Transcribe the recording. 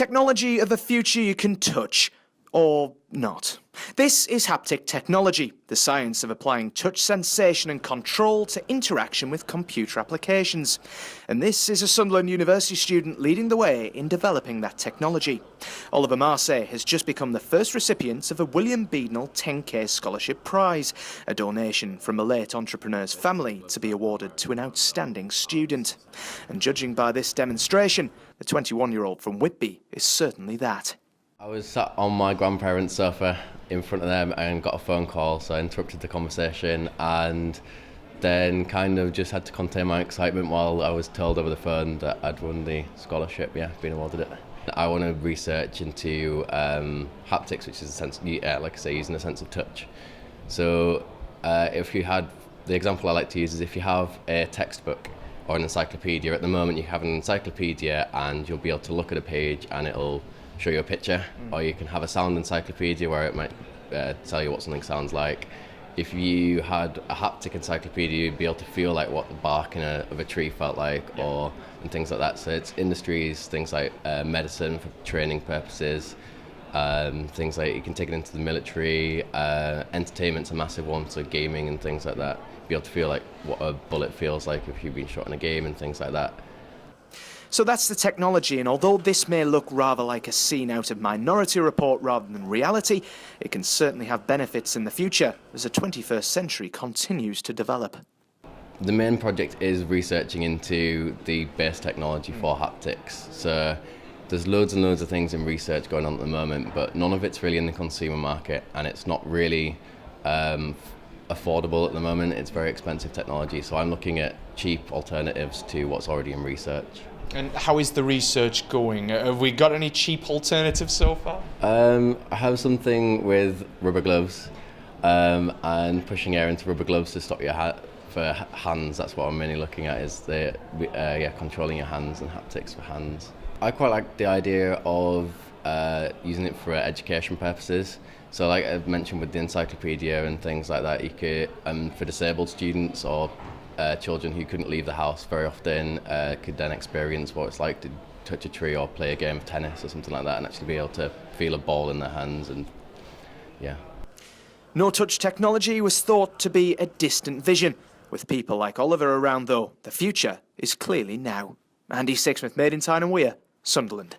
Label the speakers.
Speaker 1: Technology of a future you can touch, or not. This is haptic technology, the science of applying touch sensation and control to interaction with computer applications. And this is a Sunderland University student leading the way in developing that technology. Oliver Marsay has just become the first recipient of a Bill Beadnell 10K Scholarship Prize, a donation from a late entrepreneur's family to be awarded to an outstanding student. And judging by this demonstration, the 21-year-old from Whitby is certainly that.
Speaker 2: I was sat on my grandparents' sofa in front of them and got a phone call, so I interrupted the conversation and then kind of just had to contain my excitement while I was told over the phone that I'd won the scholarship, been awarded it. I want to research into haptics, which is a sense, like I say, using a sense of touch. So if you had, the example I like to use is if you have a textbook or an encyclopedia. At the moment you have an encyclopedia and you'll be able to look at a page and it'll show you a picture, or you can have a sound encyclopedia where it might tell you what something sounds like. If you had a haptic encyclopedia, you'd be able to feel like what the bark of a tree felt like, and things like that. So it's industries, things like medicine for training purposes, things like you can take it into the military, entertainment's a massive one, so gaming and things like that. Be able to feel like what a bullet feels like if you've been shot in a game and things like that.
Speaker 1: So that's the technology, and although this may look rather like a scene out of Minority Report rather than reality, it can certainly have benefits in the future as the 21st century continues to develop.
Speaker 2: The main project is researching into the base technology for haptics. So there's loads and loads of things in research going on at the moment, but none of it's really in the consumer market, and it's not really affordable at the moment. It's very expensive technology, so I'm looking at cheap alternatives to what's already in research.
Speaker 3: And how is the research going? Have we got any cheap alternatives so far?
Speaker 2: I have something with rubber gloves and pushing air into rubber gloves to stop your for hands. That's what I'm mainly looking at, is controlling your hands and haptics for hands. I quite like the idea of using it for education purposes. So like I've mentioned with the encyclopedia and things like that, you could, for disabled students or children who couldn't leave the house very often, could then experience what it's like to touch a tree or play a game of tennis or something like that, and actually be able to feel a ball in their hands. And
Speaker 1: no-touch technology was thought to be a distant vision. With people like Oliver around, though, the future is clearly now. Andy Sixsmith, made in Tyne, Sunderland.